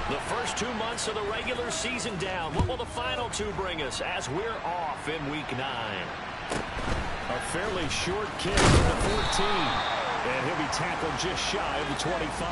The first 2 months of the regular season down. What will the final two bring us as we're off in Week 9? A fairly short kick to the 14. And he'll be tackled just shy of the 25.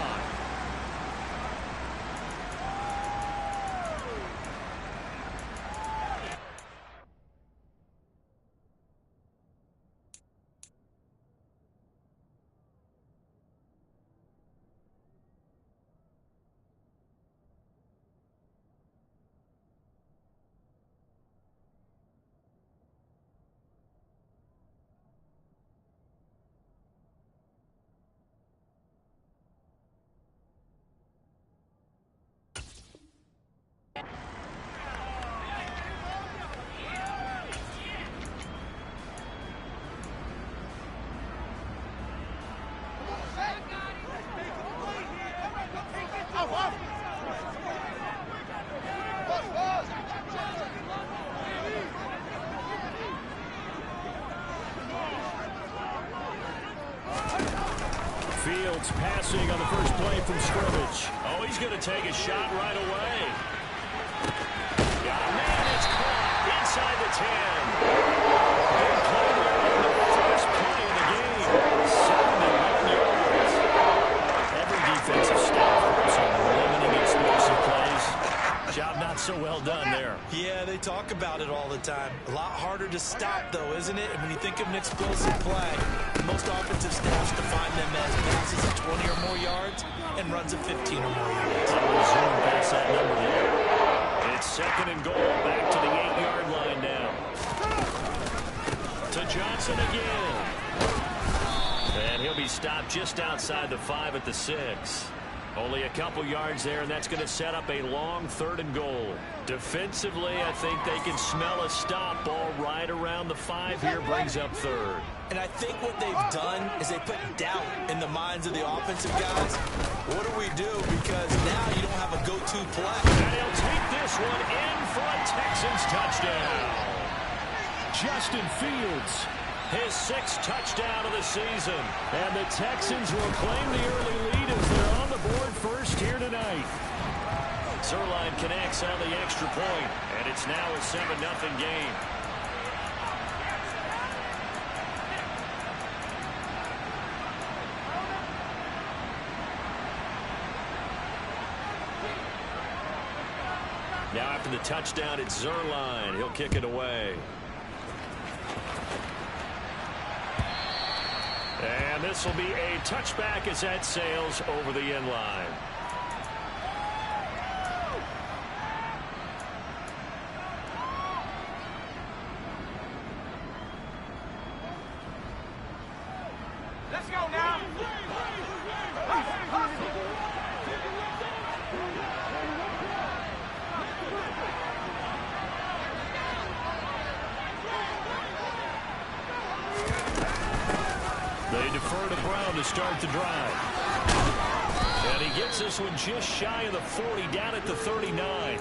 Fields passing on the first play from scrimmage. Oh, he's going to take a shot right away. Got a man, it's caught inside the 10. Big play there on the first play of the game. 71 yards. Every defensive staff works on limiting explosive plays. Job not so well done there. Yeah, they talk about it all the time. A lot harder to stop, though, isn't it? And when you think of an explosive play, most offensive staffs define them as passes of 20 or more yards and runs of 15 or more yards. We'll zoom past that number there. It's second and goal. Back to the 8-yard line now. To Johnson again. And he'll be stopped just outside the 5 at the 6. Only a couple yards there, and that's going to set up a long 3rd and goal. Defensively, I think they can smell a stop ball right around the 5 here, brings up 3rd. And I think what they've done is they put doubt in the minds of the offensive guys. What do we do? Because now you don't have a go-to play. And he'll take this one in for a Texans touchdown. Justin Fields, his 6th touchdown of the season. And the Texans will claim the early lead as they're on the board first here tonight. Zerline connects on the extra point, and it's now a 7-0 game. Now after the touchdown, it's Zerline. He'll kick it away. And this will be a touchback as that sails over the end line. Let's go now. They defer to Brown to start the drive. And he gets this one just shy of the 40, down at the 39.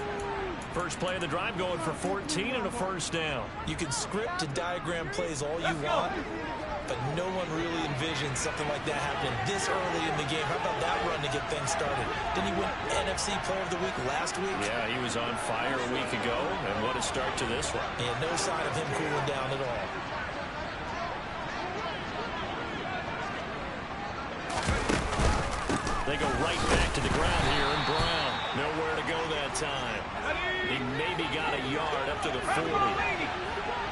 First play of the drive going for 14 and a first down. You can script and diagram plays all you want, but no one really envisions something like that happening this early in the game. How about that run to get things started? Didn't he win NFC Player of the Week last week? Yeah, he was on fire a week ago, and what a start to this one. And no sign of him cooling down at all. They go right back to the ground here, and Brown nowhere to go that time. He maybe got a yard up to the 40.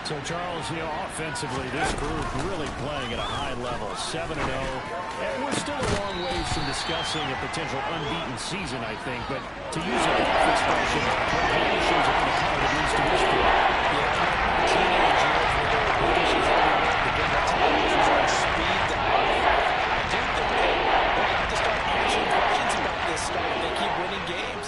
So, Charles, offensively, this group really playing at a high level, 7-0. And we're still a long ways from discussing a potential unbeaten season, I think. But to use a golf expression, when conditions on the card, at least to this point. Yeah, teenage years where the conditions on the game, the teenagers on speed dial. I do think they'll have to start answering questions about this stuff if they keep winning games.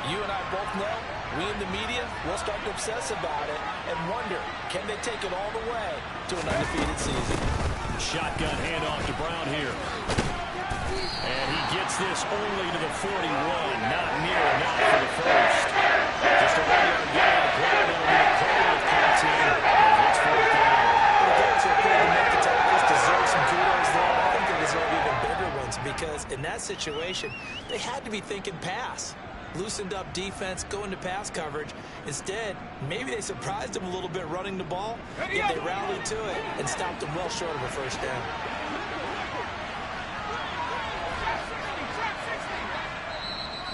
You and I both know, we in the media, we'll start to obsess about it and wonder, can they take it all the way to an undefeated season? Shotgun handoff to Brown here. And he gets this only to the 41. Not near enough for the first. Just a 1-yard gain on the play. That'll be a play of content as it's 4th down. The guys who are putting to make the tackles deserve some kudos there. I think they deserve even bigger ones because in that situation, they had to be thinking pass. loosened up defense, go into pass coverage. Instead, maybe they surprised him a little bit running the ball, yet they rallied to it and stopped him well short of a first down.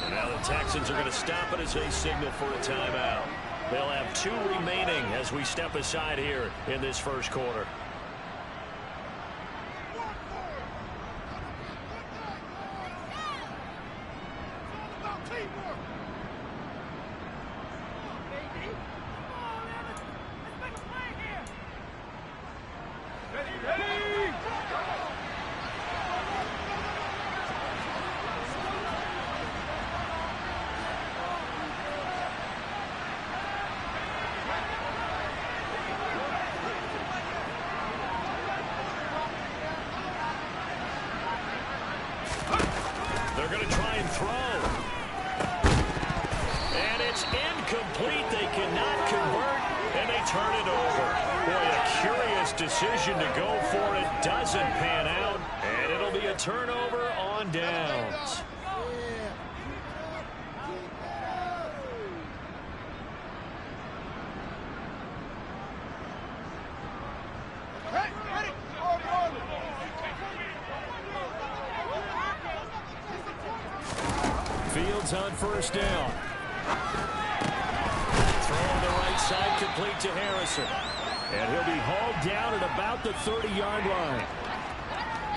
And now the Texans are going to stop it as they signal for a timeout. They'll have 2 remaining as we step aside here in this first quarter. They're going to try and throw. And it's incomplete. They cannot convert, and they turn it over. Boy, a curious decision to go for it. Doesn't pan out, and it'll be a turnover on downs. Fields on first down. Throw on the right side, complete to Harrison. And he'll be hauled down at about the 30-yard line.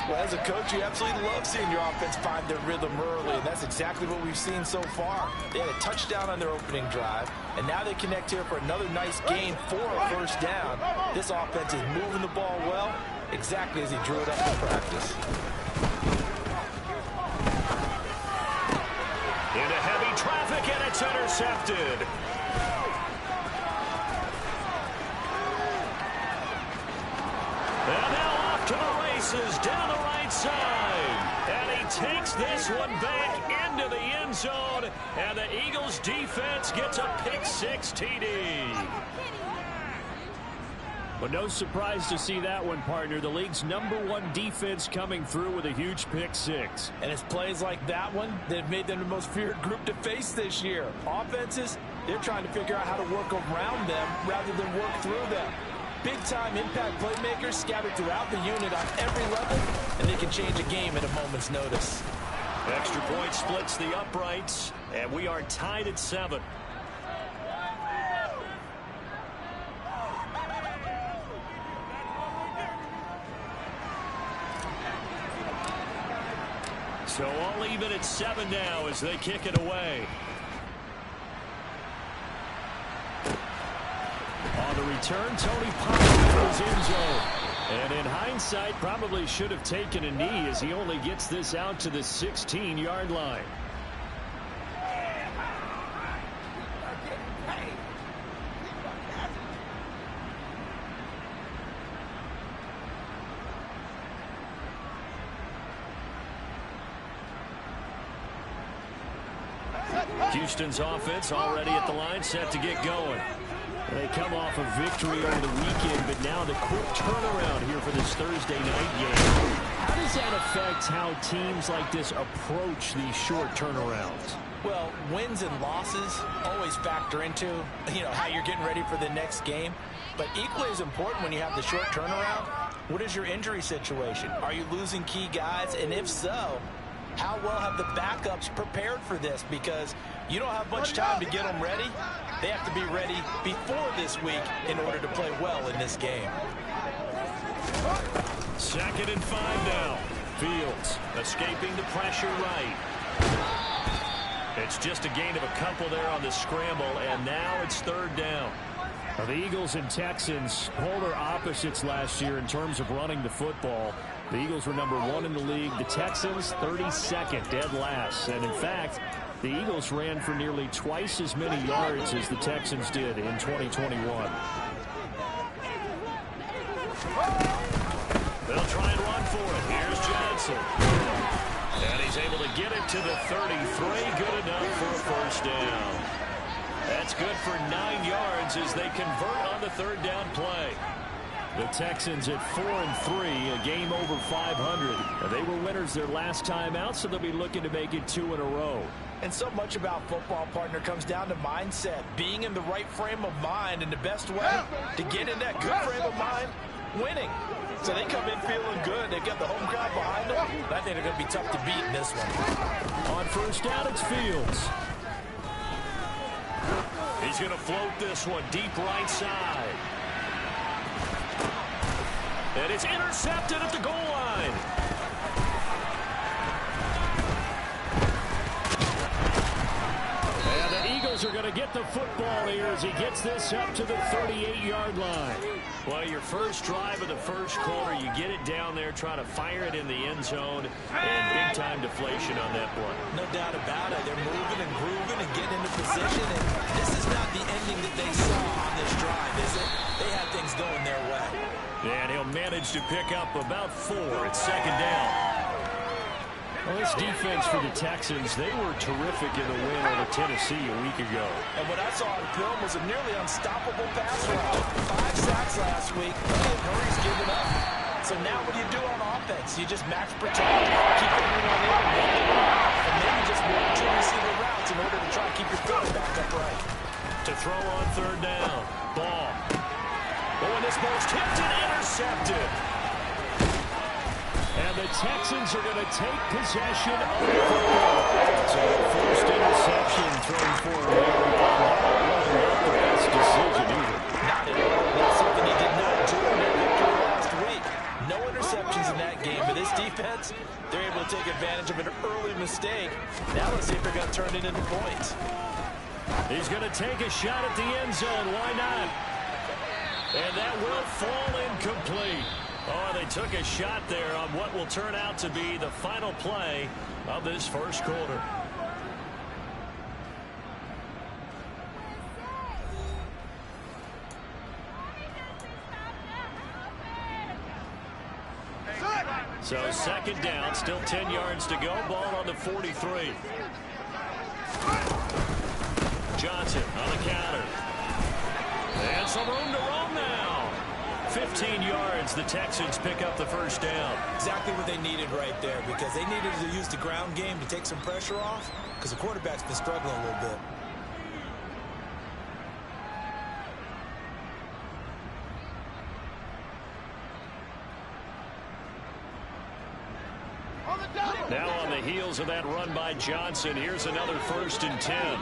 Well, as a coach, you absolutely love seeing your offense find their rhythm early, and that's exactly what we've seen so far. They had a touchdown on their opening drive, and now they connect here for another nice gain for a first down. This offense is moving the ball well, exactly as he drew it up in practice. Into heavy traffic, and it's intercepted. And now off to the races down the right side. And he takes this one back into the end zone. And the Eagles defense gets a pick-6 TD. Well, no surprise to see that one, partner. The league's #1 defense coming through with a huge pick-6. And it's plays like that one that have made them the most feared group to face this year. Offenses, they're trying to figure out how to work around them rather than work through them. Big-time impact playmakers scattered throughout the unit on every level, and they can change a game at a moment's notice. Extra point splits the uprights, and we are tied at 7. So all even at 7 now as they kick it away. On the return, Tony Pollard goes in zone. And in hindsight, probably should have taken a knee as he only gets this out to the 16-yard line. Houston's offense already at the line, set to get going. They come off a victory over the weekend, but now the quick turnaround here for this Thursday night game. How does that affect how teams like this approach these short turnarounds? Well, wins and losses always factor into, how you're getting ready for the next game. But equally as important when you have the short turnaround, what is your injury situation? Are you losing key guys? And if so, how well have the backups prepared for this? Because you don't have much time to get them ready. They have to be ready before this week in order to play well in this game. 2nd and 5 now. Fields escaping the pressure right. It's just a gain of a couple there on the scramble, and now it's 3rd down. Now, the Eagles and Texans, polar opposites last year in terms of running the football. The Eagles were #1 in the league. The Texans, 32nd, dead last. And in fact, the Eagles ran for nearly twice as many yards as the Texans did in 2021. They'll try and run for it. Here's Johnson. And he's able to get it to the 33. Good enough for a first down. That's good for 9 yards as they convert on the 3rd down play. The Texans at 4-3, a game over 500. They were winners their last time out, so they'll be looking to make it 2 in a row. And so much about football, partner, comes down to mindset, being in the right frame of mind, and the best way to get in that good frame of mind, winning. So they come in feeling good. They've got the home crowd behind them. I think they're going to be tough to beat in this one. On first down, it's Fields. He's going to float this one deep right side. And it's intercepted at the goal line. And the Eagles are going to get the football here as he gets this up to the 38-yard line. Well, your first drive of the first quarter, you get it down there, try to fire it in the end zone, and big-time deflation on that play. No doubt about it. They're moving and grooving and getting into position, and this is not the ending that they saw on this drive, is it? They have things going their way. And he'll manage to pick up about 4 at second down. Well, this defense for the Texans, they were terrific in the win over Tennessee a week ago. And what I saw on film was a nearly unstoppable pass route. 5 sacks last week. Murray's given up. So now what do you do on offense? You just max protect, keep everyone in, and maybe just one or two receiver routes in order to try to keep your quarterback upright. To throw on third down. Ball. Oh, and this ball's tipped and intercepted. And the Texans are going to take possession of the football. So first interception thrown for him. Wasn't the best decision either. Not at all. That's something he did not do in that victory last week. No interceptions in that game, but this defense, they're able to take advantage of an early mistake. Now let's see if they're going to turn it into points. He's going to take a shot at the end zone. Why not? And that will fall incomplete. Oh, they took a shot there on what will turn out to be the final play of this first quarter. So second down, still 10 yards to go. Ball on the 43. Johnson on the counter. And some room to roam now. 15 yards, the Texans pick up the first down. Exactly what they needed right there, because they needed to use the ground game to take some pressure off, because the quarterback's been struggling a little bit. Now on the heels of that run by Johnson, here's another 1st and 10.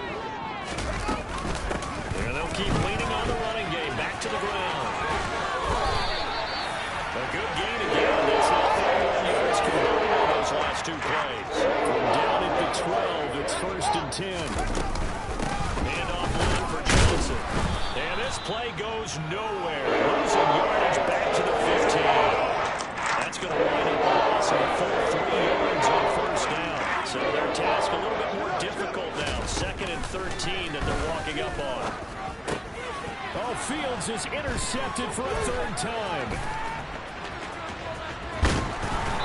And they'll keep leaning on the running game. Back to the ground. A good gain again. That's not 31 yards converted on those last 2 plays. From down at the 12, it's 1st and 10. Handoff line for Johnson. And this play goes nowhere. Losing yardage back to the 15. That's going to wind up a loss of a full 3 yards on first down. So their task a little bit more difficult now. 2nd and 13 that they're walking up on. Oh, Fields is intercepted for a 3rd time.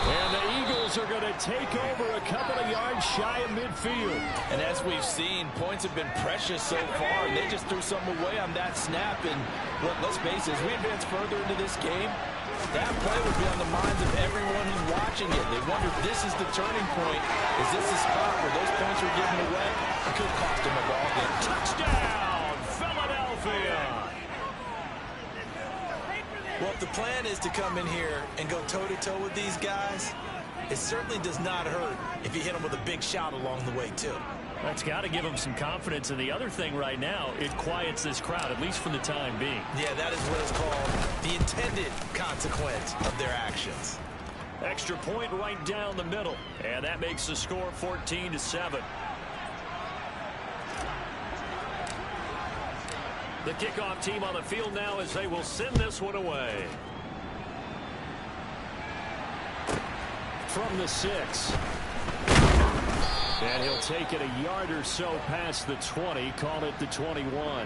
And the Eagles are going to take over a couple of yards shy of midfield. And as we've seen, points have been precious so far, and they just threw some away on that snap. And look, let's face it, as we advance further into this game, that play would be on the minds of everyone who's watching it. They wonder if this is the turning point. Is this the spot where those points are given away? It could cost them a ball game. Touchdown, Philadelphia! Well, if the plan is to come in here and go toe-to-toe with these guys, it certainly does not hurt if you hit them with a big shot along the way, too. That's got to give them some confidence. And the other thing right now, it quiets this crowd, at least for the time being. Yeah, that is what is called the intended consequence of their actions. Extra point right down the middle. And that makes the score 14-7. The kickoff team on the field now as they will send this one away. From the 6. And he'll take it a yard or so past the 20, call it the 21.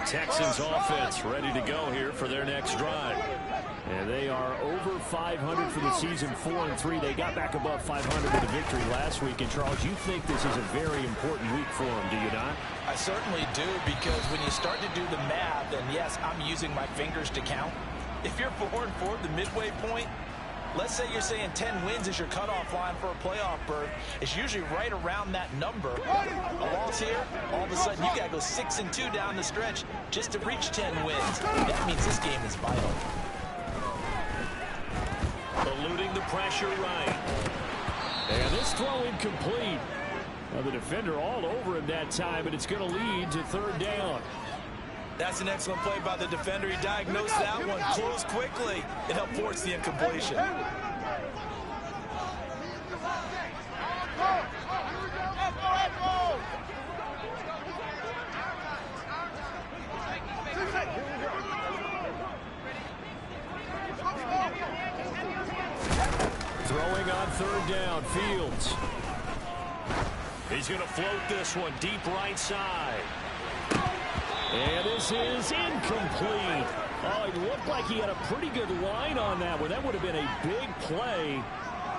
Texans offense ready to go here for their next drive. And they are over 500 for the season, 4-3. They got back above 500 with a victory last week. And, Charles, you think this is a very important week for them, do you not? I certainly do, because when you start to do the math, and yes, I'm using my fingers to count. If you're 4-4 at the midway point, let's say you're saying 10 wins is your cutoff line for a playoff berth. It's usually right around that number. A loss here, all of a sudden you got to go 6-2 down the stretch just to reach 10 wins. That means this game is vital. Eluding the pressure right. And this throw incomplete. Now the defender all over him that time, but it's going to lead to third down. That's an excellent play by the defender. He diagnosed that one, closed quickly, and helped force the incompletion. Throwing on third down, Fields. He's going to float this one deep right side. And this is incomplete. Oh, it looked like he had a pretty good line on that one. That would have been a big play,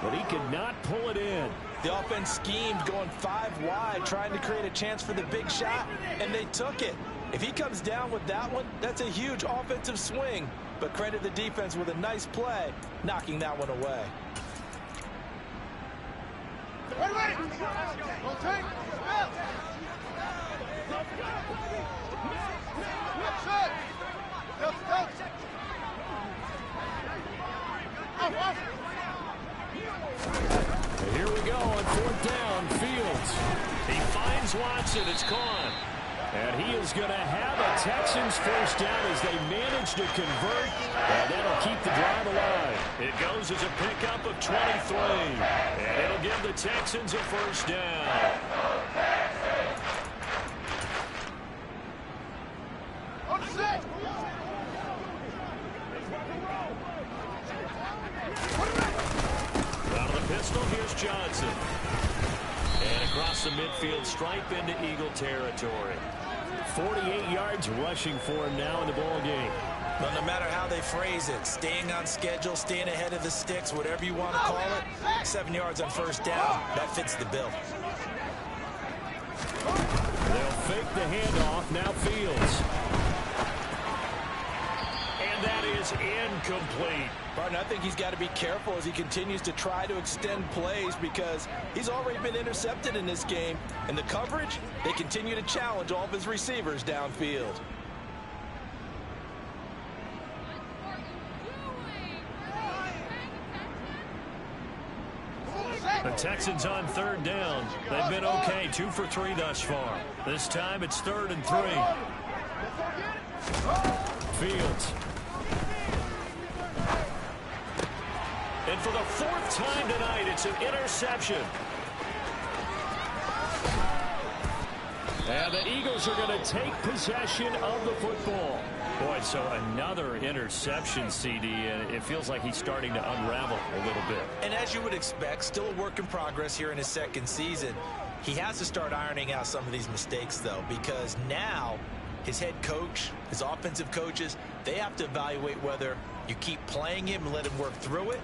but he could not pull it in. The offense schemed going 5 wide, trying to create a chance for the big shot, and they took it. If he comes down with that one, that's a huge offensive swing. But credit the defense with a nice play, knocking that one away. Here we go on fourth down, Fields. He finds Watson. It's gone. And he is going to have a Texans first down as they manage to convert. And that'll keep the drive alive. It goes as a pickup of 23. And it'll give the Texans a first down. Out of the pistol, here's Johnson. And across the midfield stripe into Eagle territory. 48 yards rushing for him now in the ball game. But no matter how they phrase it, staying on schedule, staying ahead of the sticks, whatever you want to call it, 7 yards on first down, that fits the bill. They'll fake the handoff, now Fields. And that is incomplete. Barton, I think he's got to be careful as he continues to try to extend plays, because he's already been intercepted in this game. And the coverage, they continue to challenge all of his receivers downfield. The Texans on third down. They've been okay, 2 for 3 thus far. This time it's 3rd and 3. Fields. And for the 4th time tonight, it's an interception. And the Eagles are going to take possession of the football. Boy, so another interception, CD, and it feels like he's starting to unravel a little bit. And as you would expect, still a work in progress here in his 2nd season. He has to start ironing out some of these mistakes, though, because now his head coach, his offensive coaches, they have to evaluate whether you keep playing him and let him work through it,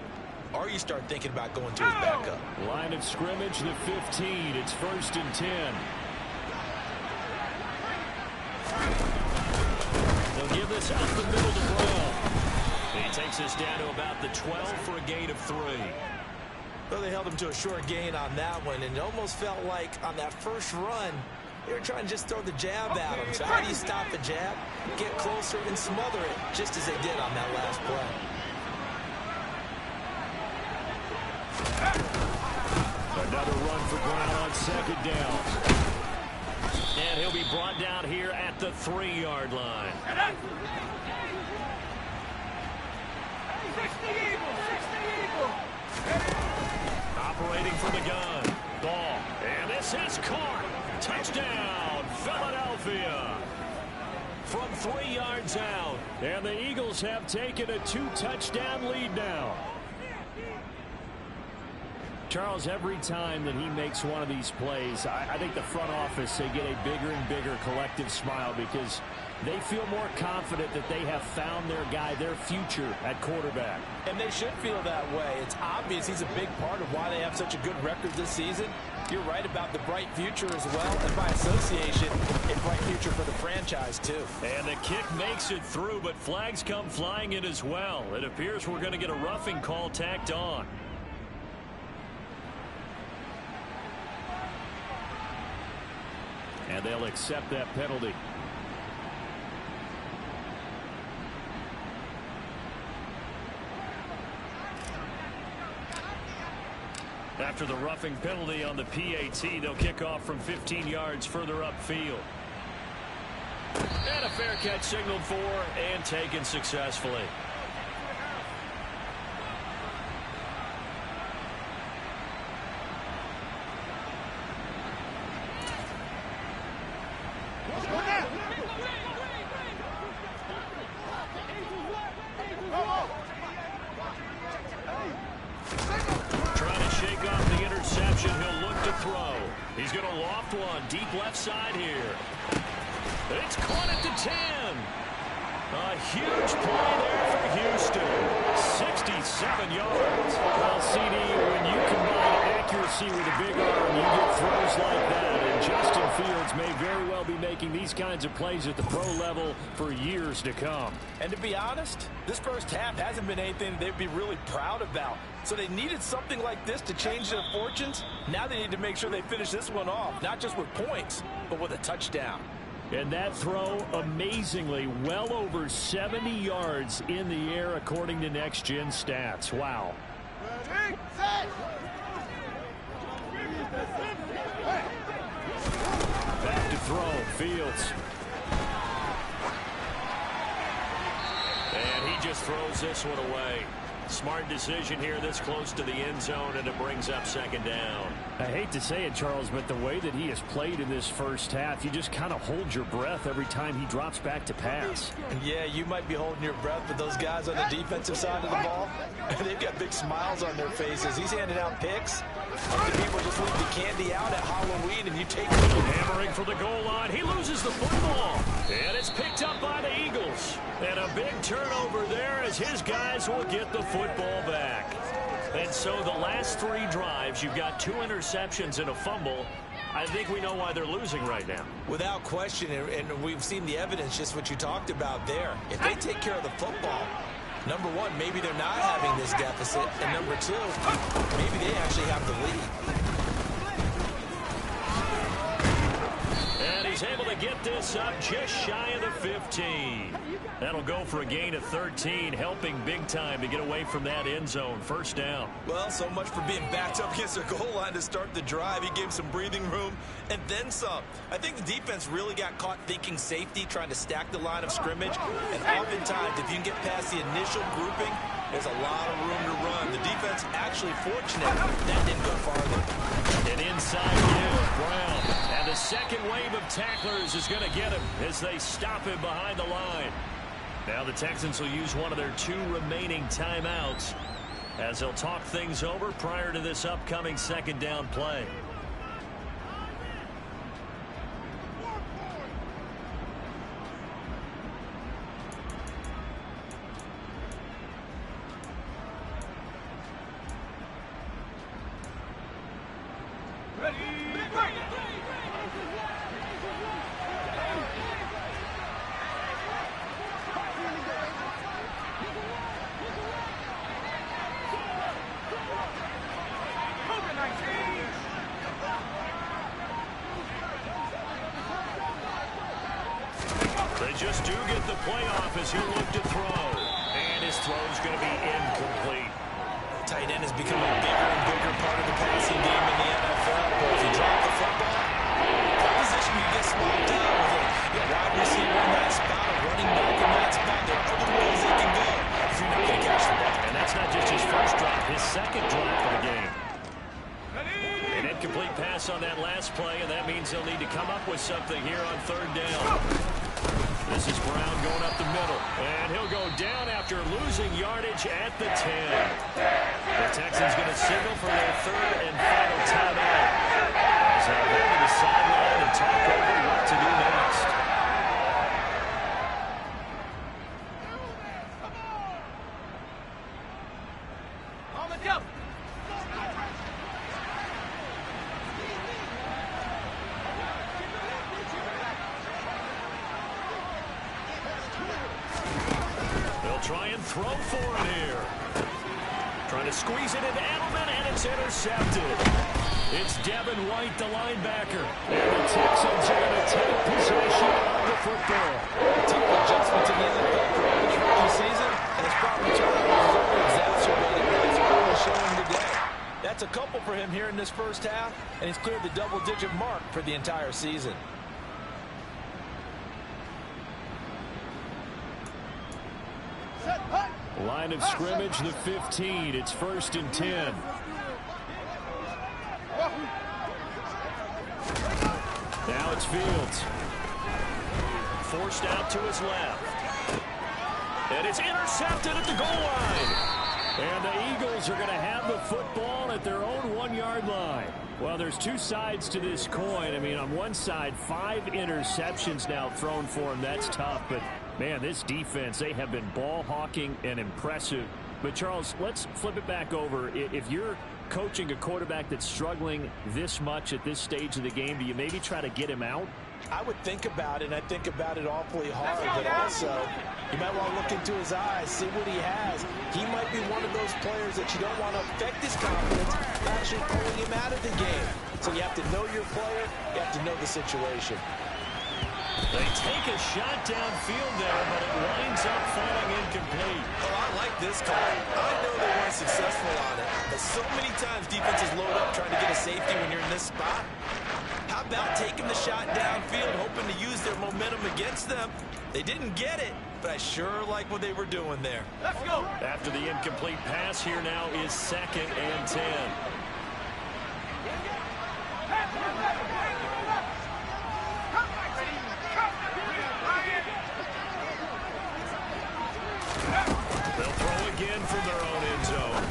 or you start thinking about going to his backup. Line of scrimmage, the 15. It's 1st and 10. They'll give this out the middle to Brown. He takes us down to about the 12 for a gain of 3. Well, they held him to a short gain on that one, and it almost felt like on that first run, they were trying to just throw the jab at him. So how do you stop the jab? Get closer and smother it, just as they did on that last play. Another run for Brown on 2nd down. And he'll be brought down here at the 3-yard line. Operating from the gun. Ball. And this is caught. Touchdown, Philadelphia. From 3 yards out. And the Eagles have taken a 2-touchdown lead now. Charles, every time that he makes one of these plays, I think the front office, they get a bigger and bigger collective smile, because They feel more confident that they have found their guy, their future at quarterback. And they should feel that way. It's obvious he's a big part of why they have such a good record this season. You're right about the bright future as well, and by association, a bright future for the franchise too. And the kick makes it through, but flags come flying in as well. It appears we're going to get a roughing call tacked on. And they'll accept that penalty. After the roughing penalty on the PAT, they'll kick off from 15 yards further upfield. And a fair catch signaled for and taken successfully. He's going to loft one deep left side here. It's caught at the 10. A huge play there for Houston. 67 yards. Well, CD, when you combine accuracy with a big arm, you get throws like that. And Justin Fields may very well be making these kinds of plays at the pro level for years to come. And to be honest, this first half hasn't been anything they'd be really proud about. So they needed something like this to change their fortunes. Now they need to make sure they finish this one off, not just with points, but with a touchdown. And that throw, amazingly, well over 70 yards in the air, according to Next Gen Stats. Wow. Back to throw, Fields. And he just throws this one away. Smart decision here this close to the end zone, and it brings up second down. I hate to say it, Charles, but the way that he has played in this first half, you just kind of hold your breath every time he drops back to pass. Yeah, you might be holding your breath, but those guys on the defensive side of the ball, they've got big smiles on their faces. He's handing out picks. Like the people just leave the candy out at Halloween, and you take it. Hammering for the goal line. He loses the football. And it's picked up by the Eagles. And a big turnover there as his guys will get the football back. And so the last three drives, you've got 2 interceptions and a fumble. I think we know why they're losing right now. Without question, and we've seen the evidence, just what you talked about there. If they take care of the football, number one, maybe they're not having this deficit. And number two, maybe they actually have the lead. And he's able to get this up just shy of the 15. That'll go for a gain of 13, helping big time to get away from that end zone. First down. Well, so much for being backed up against their goal line to start the drive. He gave some breathing room and then some. I think the defense really got caught thinking safety, trying to stack the line of scrimmage. And oftentimes, if you can get past the initial grouping, there's a lot of room to run. The defense actually fortunate that didn't go farther. And inside give, Brown. And the second wave of tacklers is going to get him as they stop him behind the line. Now the Texans will use one of their 2 remaining timeouts as they'll talk things over prior to this upcoming second down play. Just do get the playoff as he'll look to throw. And his throw's going to be incomplete. Tight end has become a bigger and bigger part of the passing game in the NFL. But if you drop the football, that position you get swapped out with a wide receiver in that spot, a running back in that spot. There are other ways they can go if you're not going to catch the ball. And that's not just his first drop, his second drop of the game. An incomplete pass on that last play, and that means they'll need to come up with something here on third down. This is Brown going up the middle, and he'll go down after losing yardage at the 10. The Texans going to signal for their third and final timeout as they'll head to the sideline and talk over what to do next. go. They'll try and throw for it here. Trying to squeeze it into Edelman, and it's intercepted. It's Devin White, the linebacker. And the Texans are going to take possession of the football. A team adjustment to the NFL for his rookie season, and his problem turnovers is only exacerbated by his early showing today. That's a couple for him here in this first half, and he's cleared the double-digit mark for the entire season. Line of scrimmage, the 15. It's 1st and 10. Now it's Fields. Forced out to his left. And it's intercepted at the goal line. And the Eagles are going to have the football at their own 1-yard line. Well, there's two sides to this coin. I mean, on one side, 5 interceptions now thrown for him. That's tough, but man, this defense, they have been ball hawking and impressive. But, Charles, let's flip it back over. If you're coaching a quarterback that's struggling this much at this stage of the game, do you maybe try to get him out? I would think about it, and I think about it awfully hard, but also you might want to look into his eyes, see what he has. He might be one of those players that you don't want to affect his confidence, actually pulling him out of the game. So you have to know your player, you have to know the situation. They take a shot downfield there, but it winds up falling incomplete. Oh, I like this call. I know they weren't successful on it, but so many times defenses load up trying to get a safety when you're in this spot. How about taking the shot downfield, hoping to use their momentum against them? They didn't get it, but I sure like what they were doing there. Let's go. After the incomplete pass, here now is 2nd and 10. They'll throw again from their own end zone.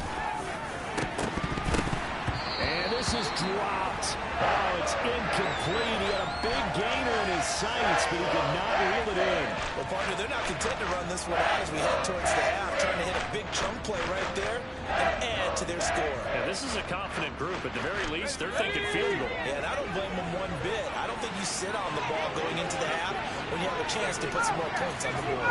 And this is dropped. Oh, it's incomplete. He had a big gainer in his sights, but he could not reel it in. Well, partner, they're not content to run this one out as we head towards the half, trying to hit a big chunk play right there and add to their score. Yeah, this is a confident group. At the very least, they're thinking field goal. Yeah, and I don't blame them one bit. I don't think you sit on the ball going into the half when you have a chance to put some more points on the board.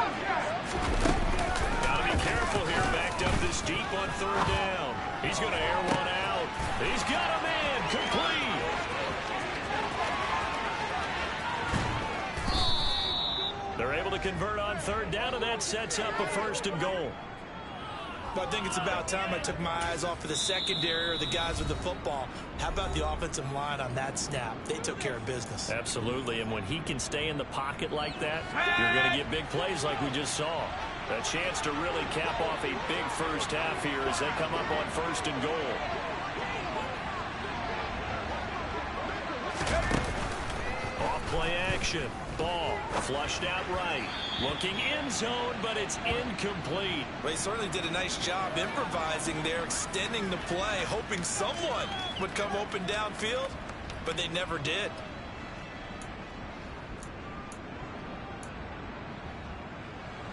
Got to be careful here, backed up this deep on 3rd down. He's going to air one out. He's got a man, complete. They're able to convert on 3rd down, and that sets up a 1st and goal. But I think it's about time I took my eyes off of the secondary or the guys with the football. How about the offensive line on that snap? They took care of business. Absolutely, and when he can stay in the pocket like that, you're going to get big plays like we just saw. A chance to really cap off a big first half here as they come up on 1st and goal. Off play action. Ball flushed out right. Looking end zone, but it's incomplete. Well, he certainly did a nice job improvising there, extending the play, hoping someone would come open downfield, but they never did.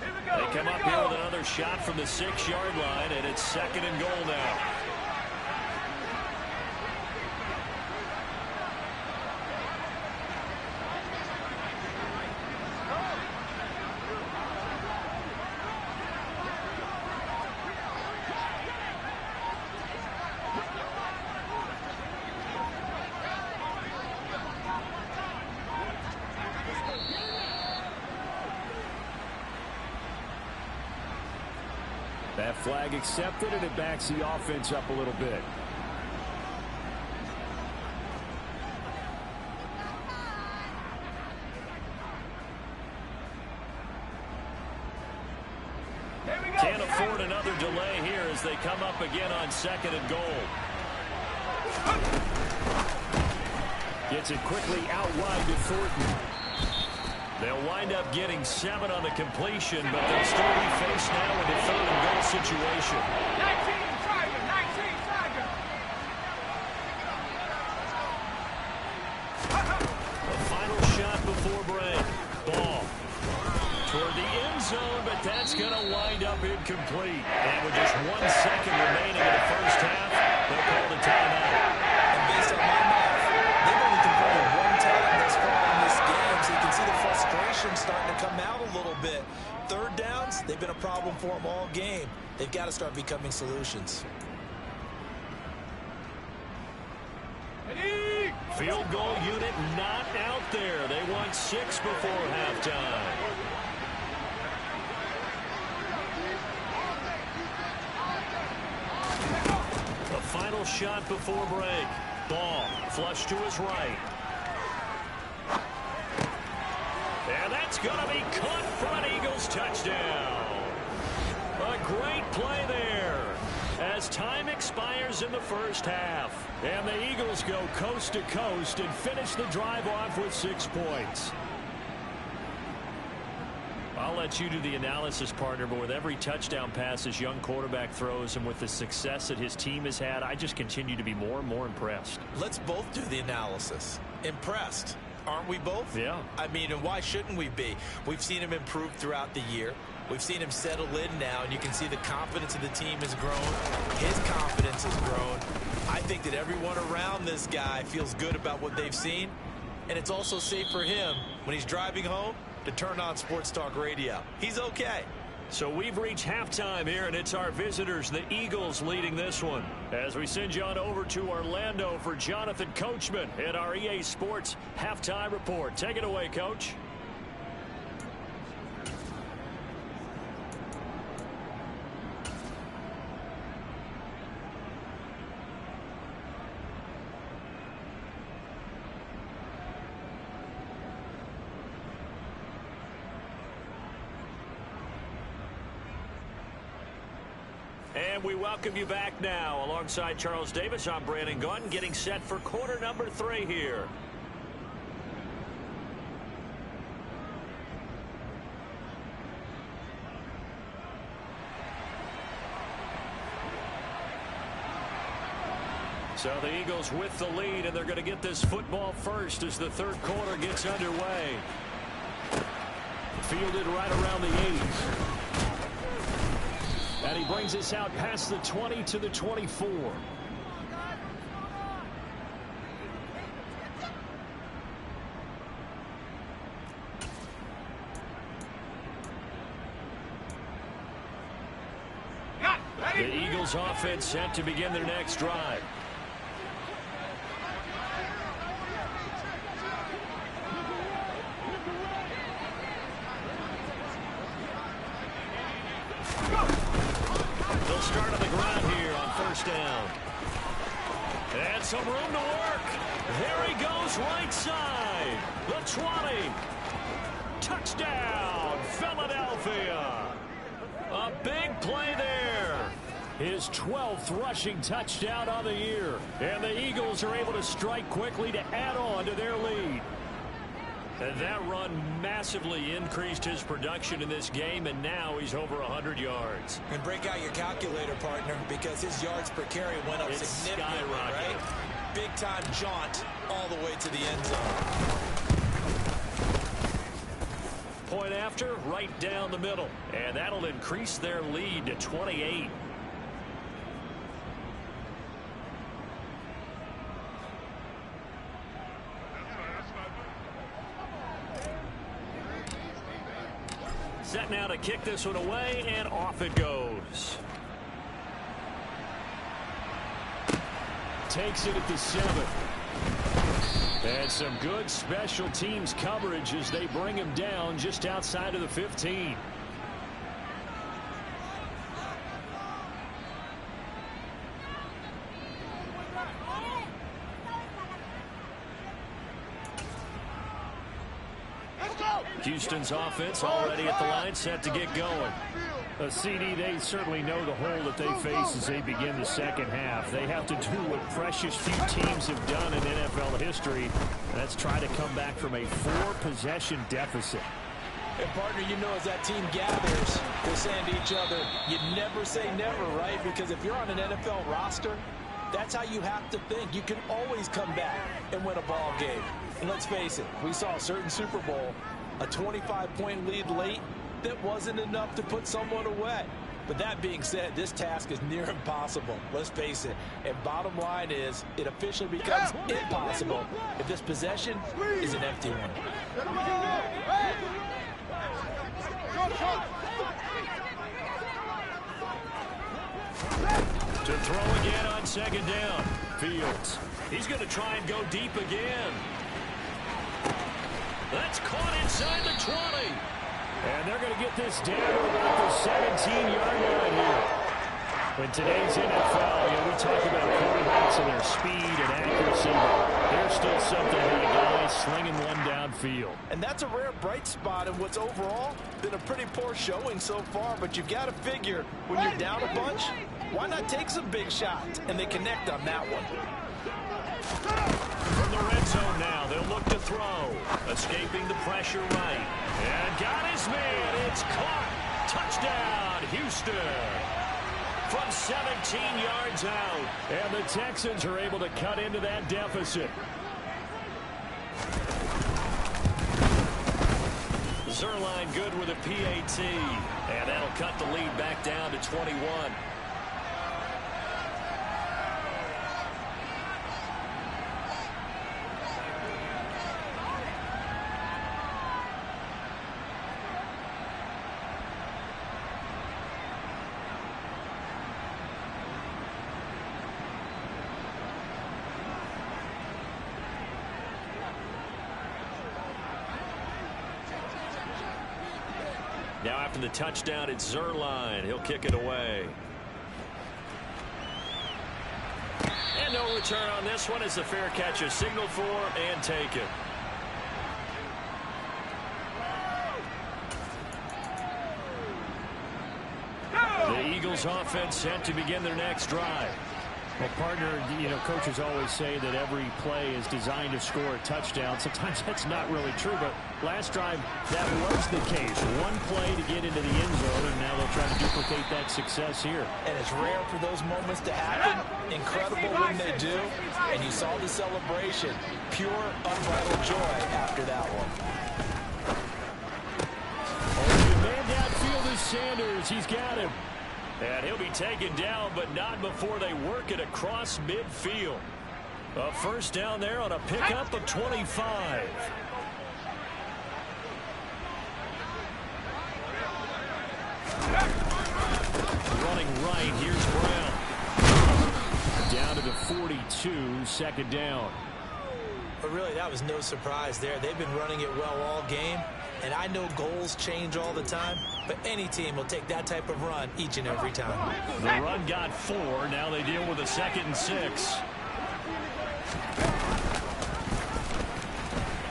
They come up here with another shot from the 6-yard line, and it's 2nd and goal now. That flag accepted, and it backs the offense up a little bit. Can't afford another delay here as they come up again on 2nd and goal. Gets it quickly out wide to Thornton. They'll wind up getting 7 on the completion, but they'll still be faced now with a 3rd and goal situation. 19 Tiger, 19 Tiger. The final shot before break. Ball toward the end zone, but that's going to wind up incomplete. And with just 1 second remaining in the first half, for them all game. They've got to start becoming solutions. Field goal unit not out there. They won 6 before halftime. The final shot before break. Ball flush to his right. And that's going to be caught for an Eagles touchdown. A great play there as time expires in the first half. And the Eagles go coast to coast and finish the drive off with 6 points. I'll let you do the analysis, partner, but with every touchdown pass his young quarterback throws and with the success that his team has had, I just continue to be more and more impressed. Let's both do the analysis. Impressed. Aren't we both? Yeah. I mean, and why shouldn't we be? We've seen him improve throughout the year. We've seen him settle in now, and you can see the confidence of the team has grown. His confidence has grown. I think that everyone around this guy feels good about what they've seen, and it's also safe for him when he's driving home to turn on Sports Talk Radio. He's okay. So we've reached halftime here, and it's our visitors, the Eagles, leading this one. As we send you on over to Orlando for Jonathan Coachman at our EA Sports Halftime Report. Take it away, Coach. And we welcome you back now. Alongside Charles Davis, I'm Brandon Gunn, getting set for quarter number 3 here. So the Eagles with the lead, and they're going to get this football first as the third quarter gets underway. Fielded right around the 80s. And he brings us out past the 20 to the 24. The Eagles offense set to begin their next drive. They'll start on the ground here on first down. And some room to work. There he goes right side. The 20. Touchdown, Philadelphia. A big play there. His 12th rushing touchdown on the year. And the Eagles are able to strike quickly to add on to their lead. And that run massively increased his production in this game, and now he's over 100 yards. And break out your calculator, partner, because his yards per carry went up significantly, right? Big-time jaunt all the way to the end zone. Point after, right down the middle. And that'll increase their lead to 28. Set now to kick this one away, and off it goes. Takes it at the 7. And some good special teams coverage as they bring him down just outside of the 15. Houston's offense already at the line, set to get going. CD, they certainly know the hole that they face as they begin the second half. They have to do what precious few teams have done in NFL history, and that's try to come back from a 4-possession deficit. And, partner, you know, as that team gathers, they're saying to each other, you never say never, right? Because if you're on an NFL roster, that's how you have to think. You can always come back and win a ball game. And let's face it, we saw a certain Super Bowl, a 25-point lead late, that wasn't enough to put someone away. But that being said, this task is near impossible. Let's face it. And bottom line is, it officially becomes impossible if this possession is an empty one. To throw again on second down. Fields. He's going to try and go deep again. That's caught inside the 20. And they're going to get this down to about the 17-yard line here. In today's NFL, we talk about quarterbacks and their speed and accuracy, but there's still something about a guy slinging one downfield. And that's a rare bright spot in what's overall been a pretty poor showing so far, but you've got to figure when you're down a bunch, why not take some big shots? And they connect on that one. From the red zone now, they'll look to throw. Escaping the pressure right. And got his man. It's caught. Touchdown, Houston. From 17 yards out. And the Texans are able to cut into that deficit. Zerline good with a PAT. And that'll cut the lead back down to 21. Now after the touchdown, it's Zerline. He'll kick it away. And no return on this one as the fair catch is signaled for and taken. The Eagles offense set to begin their next drive. Well, partner, coaches always say that every play is designed to score a touchdown. Sometimes that's not really true, but last drive, that was the case. One play to get into the end zone, and now they'll try to duplicate that success here. And it's rare for those moments to happen. Incredible when they do. And you saw the celebration. Pure, unbridled joy after that one. The man downfield is Sanders. He's got him. And he'll be taken down, but not before they work it across midfield. A first down there on a pickup of 25. Running right, here's Brown. Down to the 42, second down. But really, that was no surprise there. They've been running it well all game. And I know goals change all the time, but any team will take that type of run each and every time. The run got 4. Now they deal with a 2nd and 6.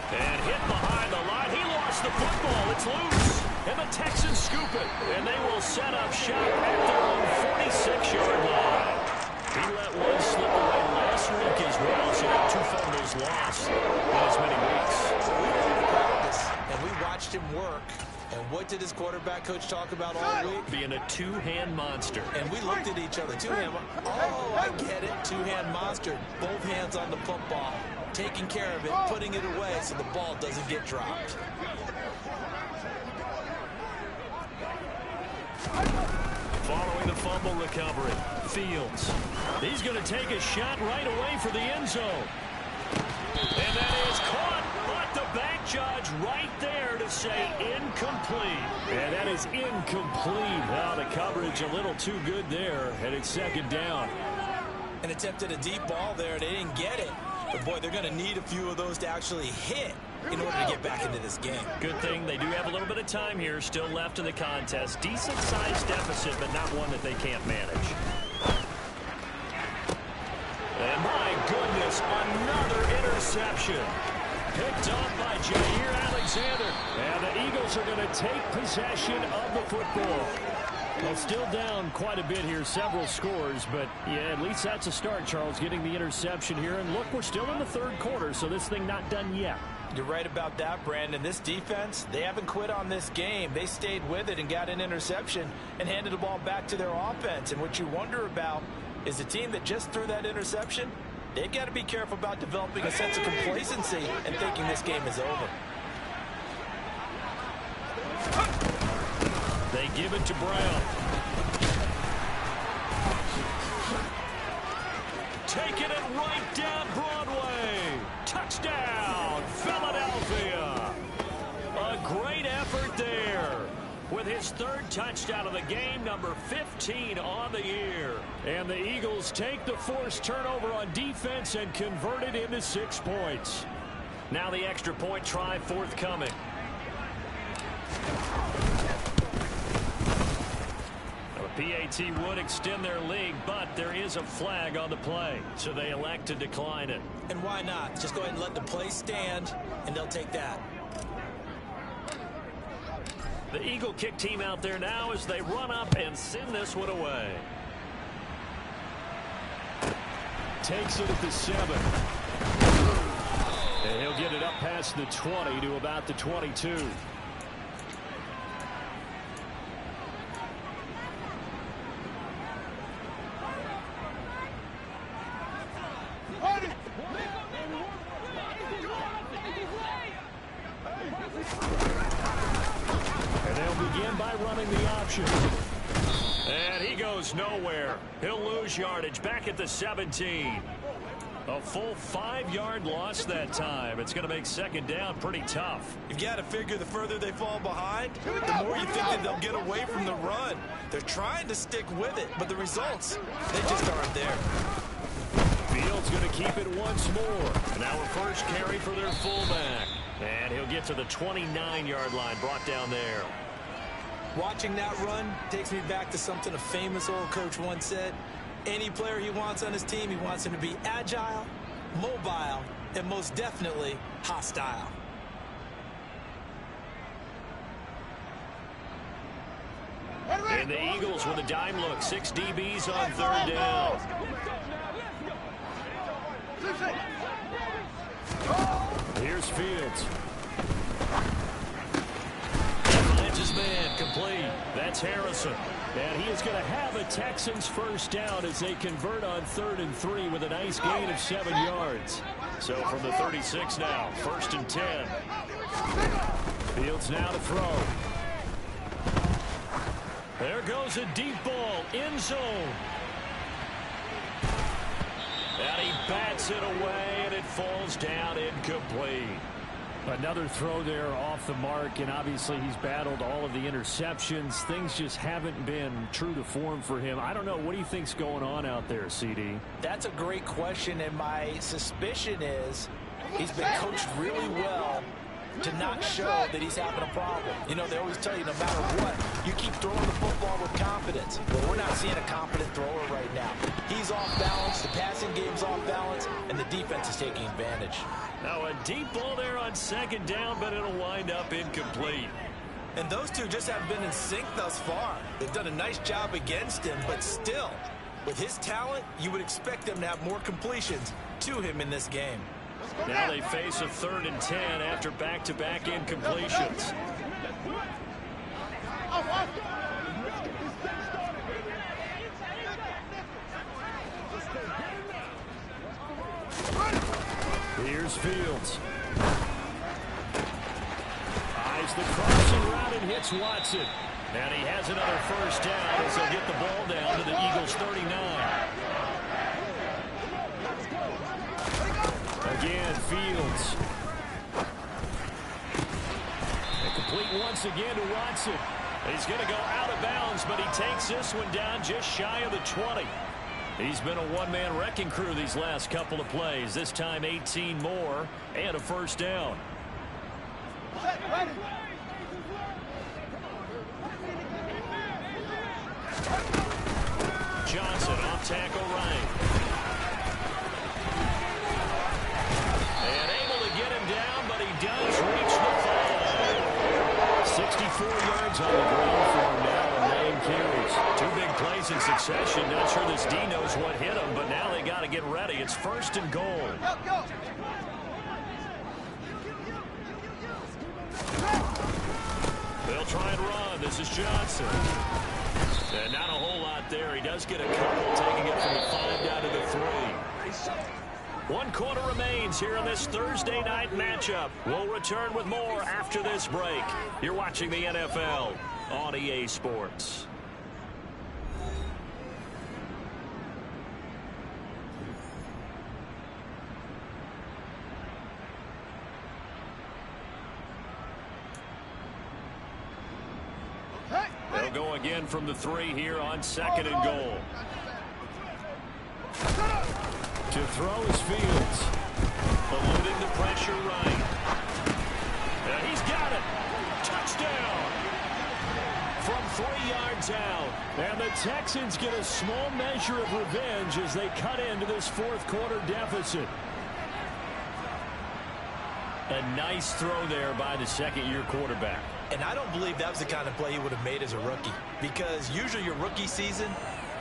And hit behind the line. He lost the football. It's loose. And the Texans scoop it. And they will set up shop at their own 46-yard line. He let one slip away last week as well, so 2 fumbles lost in as many weeks. We were in practice, and we watched him work. And what did his quarterback coach talk about all week? Being a two-hand monster. And we looked at each other. Two-hand. Oh, I get it. Two-hand monster. Both hands on the football. Taking care of it, putting it away so the ball doesn't get dropped. Following the fumble recovery, Fields. He's going to take a shot right away for the end zone. And that is caught. But the back judge right there to say incomplete. And that is incomplete. Now the coverage a little too good there, and it's second down. And attempted a deep ball there. They didn't get it. But, boy, they're going to need a few of those to actually hit in order to get back into this game. Good thing they do have a little bit of time here still left in the contest. Decent-sized deficit, but not one that they can't manage. And my goodness, another interception. Picked up by Jair Alexander. And the Eagles are going to take possession of the football. Well, still down quite a bit here, several scores, but yeah, at least that's a start, Charles, getting the interception here. And look, we're still in the third quarter, so this thing not done yet. You're right about that, Brandon. This defense, they haven't quit on this game. They stayed with it and got an interception and handed the ball back to their offense. And what you wonder about is the team that just threw that interception, they've got to be careful about developing a sense of complacency and thinking this game is over. They give it to Brown. Taking it right down Broadway. Touchdown, Philadelphia. A great effort there with his his third touchdown of the game, number 15 on the year. And the Eagles take the forced turnover on defense and convert it into 6 points. Now the extra point try forthcoming. The PAT would extend their lead, but there is a flag on the play, so they elect to decline it. And why not? Just go ahead and let the play stand, and they'll take that. The Eagle kick team out there now as they run up and send this one away. Takes it at the 7. And he'll get it up past the 20 to about the 22. And they'll begin by running the option. And he goes nowhere. He'll lose yardage back at the 17. A full 5-yard loss that time. It's going to make second down pretty tough. You've got to figure the further they fall behind, the more you think that they'll get away from the run. They're trying to stick with it, but the results, they just aren't there. Fields going to keep it once more. Now a first carry for their fullback. And he'll get to the 29-yard line, brought down there. Watching that run takes me back to something a famous old coach once said. Any player he wants on his team, he wants him to be agile, mobile, and most definitely hostile. And the Eagles with a dime look. 6 DBs on third down. Here's Fields. Finds his man, complete. That's Harrison. And he is going to have a Texans first down as they convert on 3rd and 3 with a nice gain of 7 yards. So from the 36 now, 1st and 10. Fields now to throw. There goes a deep ball, end zone. And he bats it away, and it falls down incomplete. Another throw there off the mark, and obviously he's battled all of the interceptions. Things just haven't been true to form for him. I don't know. What do you think's going on out there, CD? That's a great question, and my suspicion is he's been coached really well to not show that he's having a problem. You know, they always tell you no matter what, you keep throwing the football with confidence. But we're not seeing a confident thrower right now. He's off balance, the passing game's off balance, and the defense is taking advantage. Now a deep ball there on 2nd down, but it'll wind up incomplete. And those two just haven't been in sync thus far. They've done a nice job against him, but still, with his talent, you would expect them to have more completions to him in this game. Now they face a 3rd and 10 after back-to-back incompletions. Here's Fields. Eyes the crossing route and hits Watson. And he has another first down as they'll get the ball down to the Eagles' 39. Again, Fields. And complete once again to Watson. He's going to go out of bounds, but he takes this one down just shy of the 20. He's been a one-man wrecking crew these last couple of plays. This time 18 more and a first down. Johnson off tackle right. And able to get him down, but he does reach the 5. 64 yards on the ground for him now in 9 carries. 2 big plays in succession. Not sure this D knows what hit him, but now they got to get ready. It's 1st and goal. They'll try and run. This is Johnson. And not a whole lot there. He does get a couple, taking it from the 5 down to the 3. 1 quarter remains here in this Thursday night matchup. We'll return with more after this break. You're watching the NFL on EA Sports. Hey! again from the 3 here on 2nd and goal. To throw is Fields. Eluding the pressure right. And he's got it. Touchdown. From 3 yards out. And the Texans get a small measure of revenge as they cut into this 4th quarter deficit. A nice throw there by the 2nd-year quarterback. And I don't believe that was the kind of play he would have made as a rookie, because usually your rookie season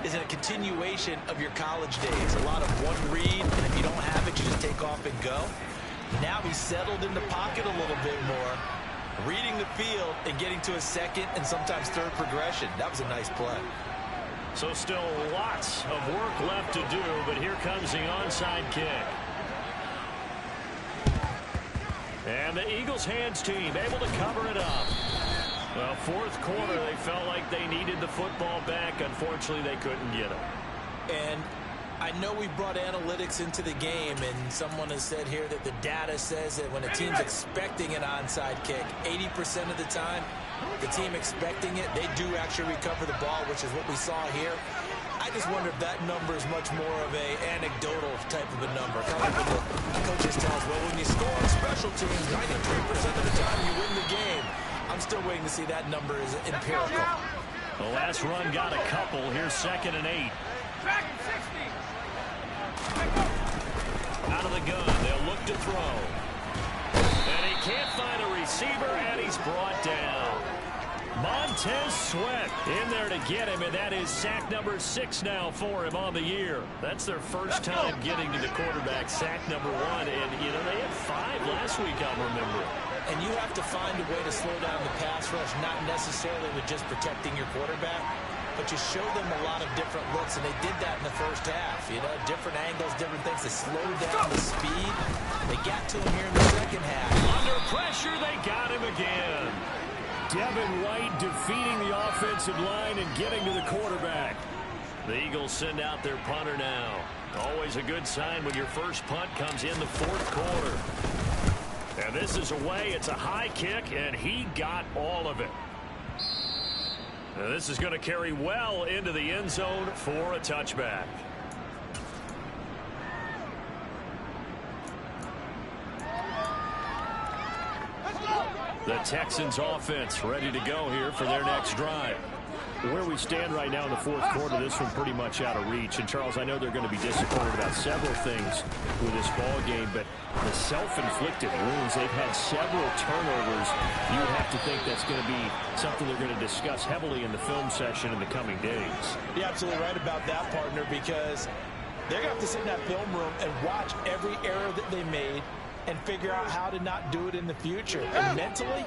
is a continuation of your college days. A lot of one read, and if you don't have it, you just take off and go. Now he's settled in the pocket a little bit more, reading the field and getting to a 2nd and sometimes 3rd progression. That was a nice play. So still lots of work left to do, but here comes the onside kick. And the Eagles hands team able to cover it up. Well, 4th quarter, they felt like they needed the football back. Unfortunately, they couldn't get it. And I know we brought analytics into the game, and someone has said here that the data says that when a team's expecting an onside kick, 80% of the time, the team expecting it, they do actually recover the ball, which is what we saw here. I just wonder if that number is much more of a anecdotal type of a number. Kind of like the coaches tell us, well, when you score on special teams, 93% of the time you win the game. I'm still waiting to see that number is empirical. The last run got a couple. Here's 2nd and 8. Out of the gun, they'll look to throw. And he can't find a receiver, and he's brought down. Montez Sweat in there to get him, and that is sack number 6 now for him on the year. That's their first time getting to the quarterback, sack number 1. And, you know, they had 5 last week, I remember. And you have to find a way to slow down the pass rush, not necessarily with just protecting your quarterback, but you show them a lot of different looks, and they did that in the first half. You know, different angles, different things to slow down the speed. They got to him here in the second half. Under pressure, they got him again. Devin White defeating the offensive line and getting to the quarterback. The Eagles send out their punter now. Always a good sign when your first punt comes in the 4th quarter. And this is away. It's a high kick, and he got all of it. Now this is going to carry well into the end zone for a touchback. The Texans offense ready to go here for their next drive. Where we stand right now in the 4th quarter, this one pretty much out of reach. And, Charles, I know they're going to be disappointed about several things with this ball game, but the self-inflicted wounds, they've had several turnovers. You would have to think that's going to be something they're going to discuss heavily in the film session in the coming days. You're absolutely right about that, partner, because they're going to have to sit in that film room and watch every error that they made and figure out how to not do it in the future. And mentally,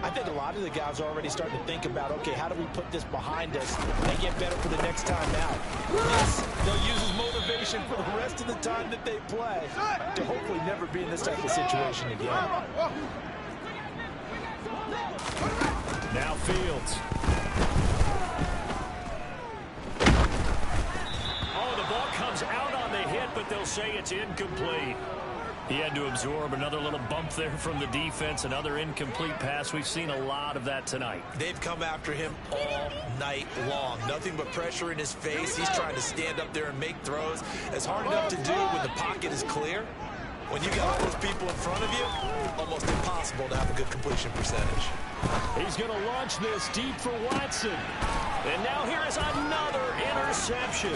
I think a lot of the guys are already starting to think about, okay, how do we put this behind us and get better for the next time out? This, they'll use as motivation for the rest of the time that they play to hopefully never be in this type of situation again. Now Fields. Oh, the ball comes out on the hit, but they'll say it's incomplete. He had to absorb another little bump there from the defense, another incomplete pass. We've seen a lot of that tonight. They've come after him all night long. Nothing but pressure in his face. He's trying to stand up there and make throws. It's hard enough to do when the pocket is clear. When you got all those people in front of you, almost impossible to have a good completion percentage. He's going to launch this deep for Watson. And now here is another interception.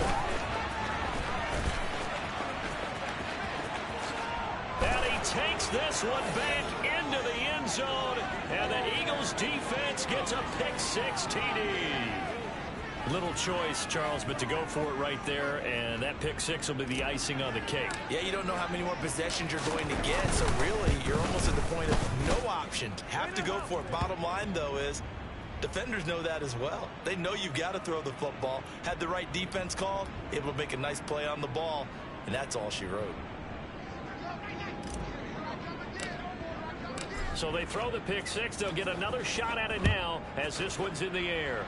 And he takes this one back into the end zone. And the Eagles defense gets a pick-6 TD. Little choice, Charles, but to go for it right there, and that pick-6 will be the icing on the cake. Yeah, you don't know how many more possessions you're going to get, so really you're almost at the point of no option. Have to go for it. Bottom line, though, is defenders know that as well. They know you've got to throw the football. Had the right defense call, able to make a nice play on the ball, and that's all she wrote. So they throw the pick-6. They'll get another shot at it now as this one's in the air.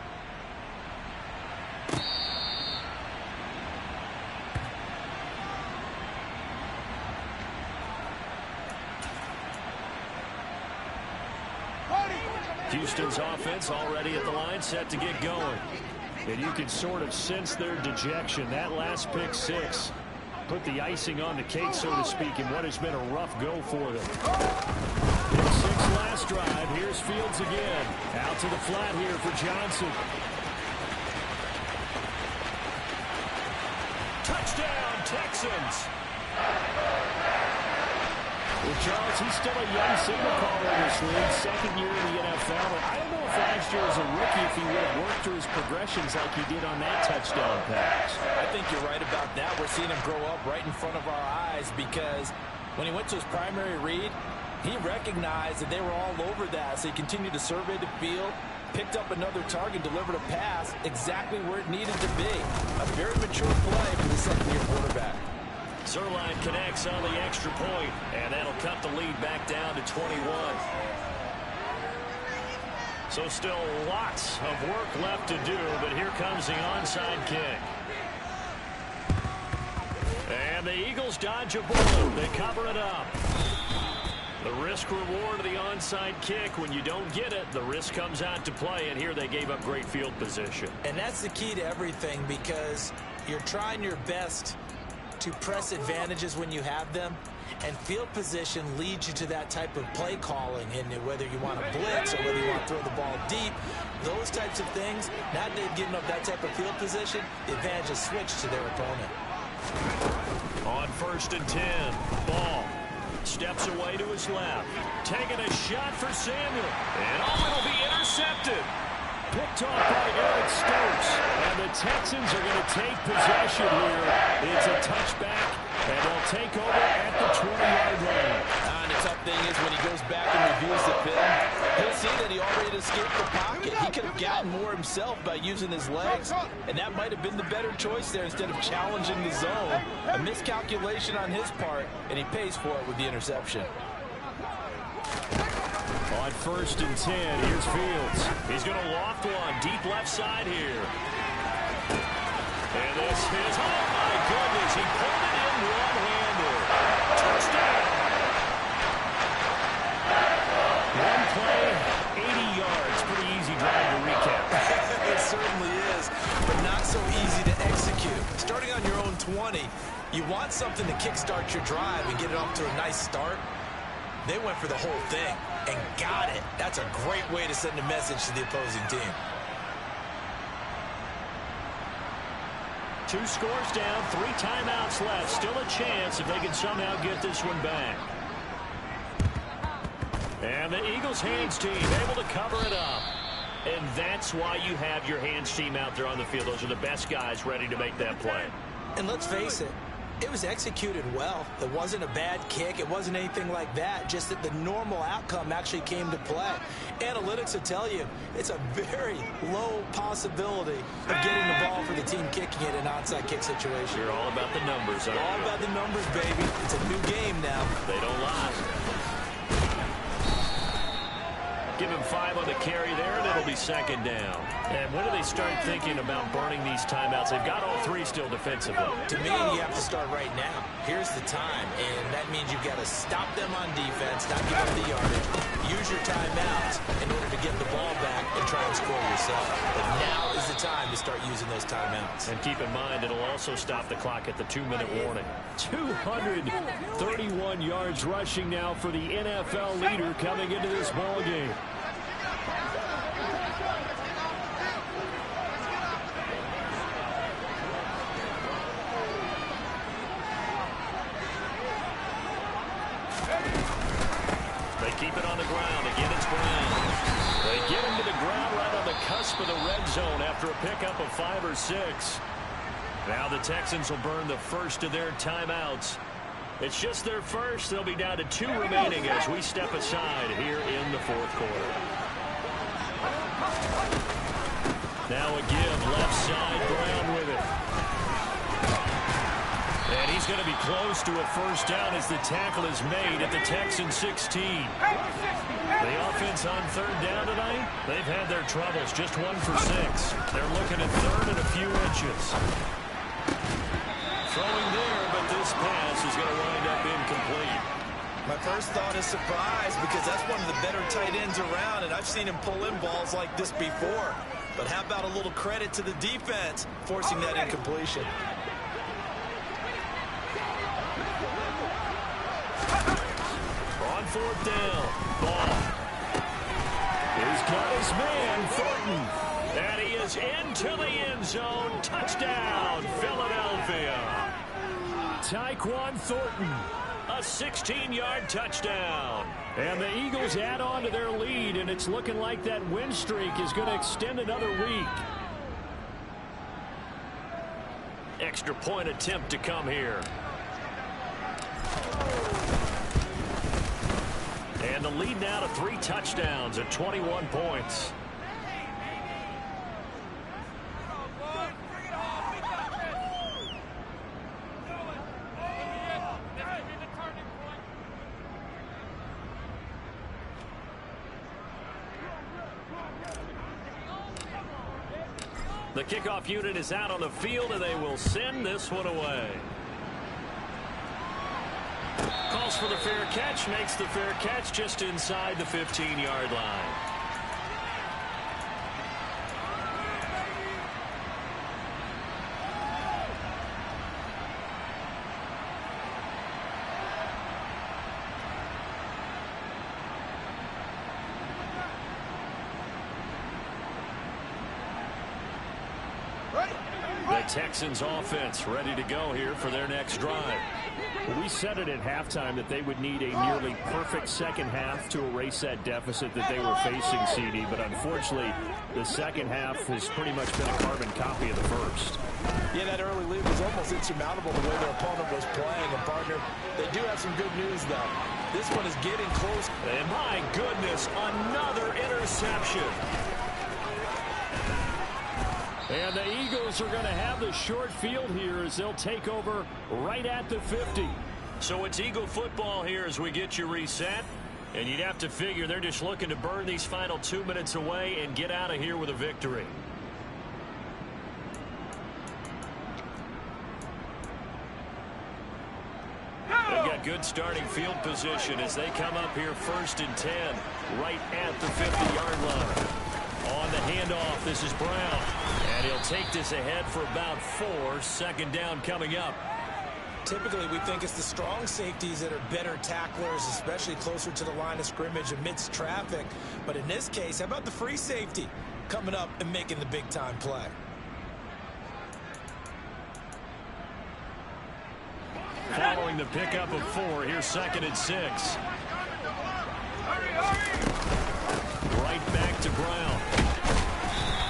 Houston's offense already at the line, set to get going. And you can sort of sense their dejection. That last pick six put the icing on the cake, so to speak, in what has been a rough go for them. Pick six last drive. Here's Fields again. Out to the flat here for Johnson. Touchdown, Texans. Well, Charles, he's still a young signal caller in this league, second year in the NFL. But I don't know if last year as a rookie, if he would have worked through his progressions like he did on that touchdown pass. I think you're right about that. We're seeing him grow up right in front of our eyes because when he went to his primary read, he recognized that they were all over that. So he continued to survey the field, picked up another target, delivered a pass exactly where it needed to be. A very mature play for the second-year quarterback. Zerline connects on the extra point, and that'll cut the lead back down to 21. So still lots of work left to do, but here comes the onside kick. And the Eagles dodge a bullet. They cover it up. The risk-reward of the onside kick, when you don't get it, the risk comes out to play, and here they gave up great field position. And that's the key to everything, because you're trying your best to press advantages when you have them, and field position leads you to that type of play calling. And whether you want to blitz or whether you want to throw the ball deep, those types of things, now that they've given up that type of field position, the advantage is switched to their opponent. On 1st and 10, Ball steps away to his left, taking a shot for Samuel, and it'll be intercepted. Picked off by Eric Stokes, and the Texans are going to take possession here. It's a touchback, and they'll take over at the 20-yard line. And the tough thing is when he goes back and reviews the film, he'll see that he already escaped the pocket. He could have gotten more himself by using his legs, and that might have been the better choice there instead of challenging the zone. A miscalculation on his part, and he pays for it with the interception. On 1st and 10, here's Fields. He's going to loft one deep left side here. And this is, oh my goodness, he pulled it in one-handed. Touchdown. One play, 80 yards. Pretty easy drive to recap. It certainly is, but not so easy to execute. Starting on your own 20, you want something to kickstart your drive and get it off to a nice start. They went for the whole thing and got it. That's a great way to send a message to the opposing team. 2 scores down, 3 timeouts left. Still a chance if they can somehow get this one back. And the Eagles hands team able to cover it up. And that's why you have your hands team out there on the field. Those are the best guys ready to make that play. And let's face it, it was executed well. It wasn't a bad kick. It wasn't anything like that. Just that the normal outcome actually came to play. Analytics will tell you it's a very low possibility of getting the ball for the team kicking it in an onside kick situation. You're all about the numbers, aren't you? All about the numbers, baby. It's a new game now. They don't lie. Give him 5 on the carry there, and it'll be 2nd down. And when do they start thinking about burning these timeouts? They've got all 3 still defensively. To me, you have to start right now. Here's the time, and that means you've got to stop them on defense, not give up the yardage, use your timeouts in order to get the ball back and try and score yourself. But now is the time to start using those timeouts. And keep in mind, it'll also stop the clock at the 2-minute warning. 231 yards rushing now for the NFL leader coming into this ball game. They keep it on the ground. Again, it's Brown. They get him to the ground right on the cusp of the red zone after a pickup of 5 or 6. Now the Texans will burn the first of their timeouts. It's just their first. They'll be down to 2 remaining as we step aside here in the 4th quarter. Now a give left side, Brown with it. And he's going to be close to a first down as the tackle is made at the Texans 16. The offense on 3rd down tonight, they've had their troubles, just 1 for 6. They're looking at 3rd and a few inches. Throwing there, but this pass is going to wind up incomplete. My first thought is surprise because that's one of the better tight ends around, and I've seen him pull in balls like this before. But how about a little credit to the defense forcing that incompletion? On fourth down, Ball. He's got his man, Thornton. And he is into the end zone. Touchdown, Philadelphia. Tyquan Thornton. A 16-yard touchdown. And the Eagles add on to their lead, and it's looking like that win streak is going to extend another week. Extra point attempt to come here. And the lead now to 3 touchdowns at 21 points. The kickoff unit is out on the field, and they will send this one away. Calls for the fair catch, makes the fair catch just inside the 15-yard line. The Texans offense ready to go here for their next drive. We said it at halftime that they would need a nearly perfect second half to erase that deficit that they were facing, CD, but unfortunately the second half has pretty much been a carbon copy of the first. Yeah, that early lead was almost insurmountable the way their opponent was playing. And, partner, they do have some good news, though. This one is getting close. And my goodness, another interception. And the Eagles are going to have the short field here as they'll take over right at the 50. So it's Eagle football here as we get you reset. And you'd have to figure they're just looking to burn these final 2 minutes away and get out of here with a victory. They've got good starting field position as they come up here 1st and 10 right at the 50-yard line. On the handoff, this is Brown. And he'll take this ahead for about 4. 2nd down coming up. Typically, we think it's the strong safeties that are better tacklers, especially closer to the line of scrimmage amidst traffic. But in this case, how about the free safety coming up and making the big-time play? Following the pickup of 4, here's 2nd and 6. Right back to Brown.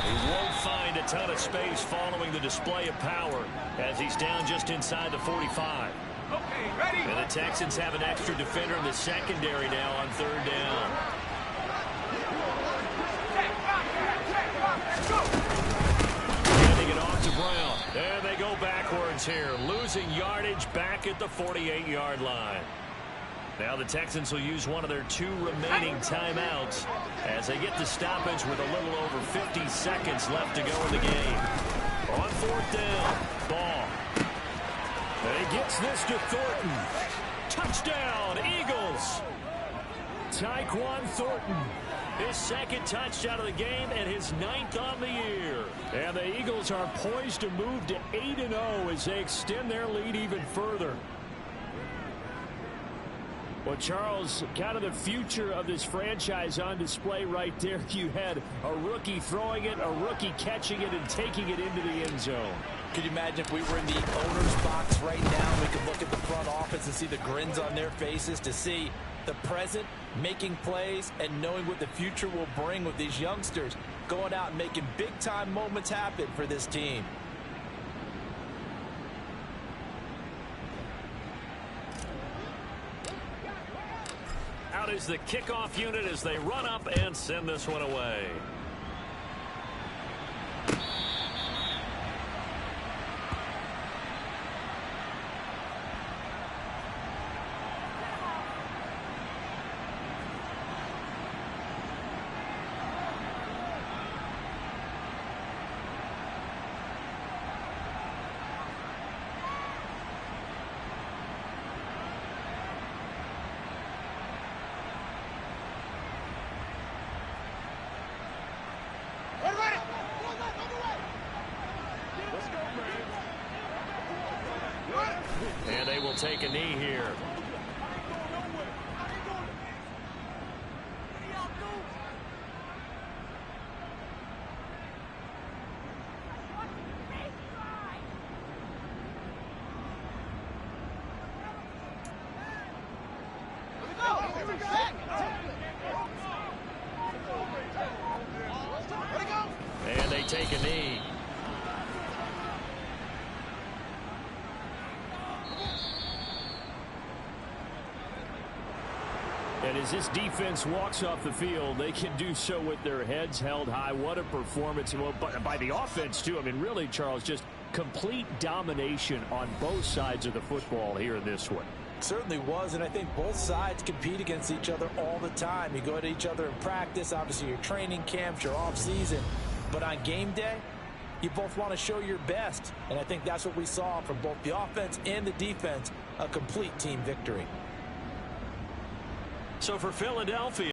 He won't find a ton of space following the display of power as he's down just inside the 45. And the Texans have an extra defender in the secondary now on 3rd down. Handing it off to Brown. And they go backwards here, losing yardage back at the 48-yard line. Now the Texans will use one of their 2 remaining timeouts as they get the stoppage with a little over 50 seconds left to go in the game. On 4th down, Ball. And he gets this to Thornton. Touchdown, Eagles. Tyquan Thornton. His 2nd touchdown of the game and his 9th on the year. And the Eagles are poised to move to 8-0 as they extend their lead even further. Well, Charles, kind of the future of this franchise on display right there. You had a rookie throwing it, a rookie catching it, and taking it into the end zone. Could you imagine if we were in the owner's box right now, we could look at the front office and see the grins on their faces, to see the present making plays and knowing what the future will bring with these youngsters going out and making big-time moments happen for this team. Out is the kickoff unit as they run up and send this one away. And they will take a knee here. And they take a knee. And as this defense walks off the field, they can do so with their heads held high. What a performance. Well, by the offense, too. I mean, really, Charles, just complete domination on both sides of the football here in this one. Certainly was, and I think both sides compete against each other all the time. You go at each other in practice, obviously your training camps, your off-season. But on game day, you both want to show your best. And I think that's what we saw from both the offense and the defense, a complete team victory. So for Philadelphia,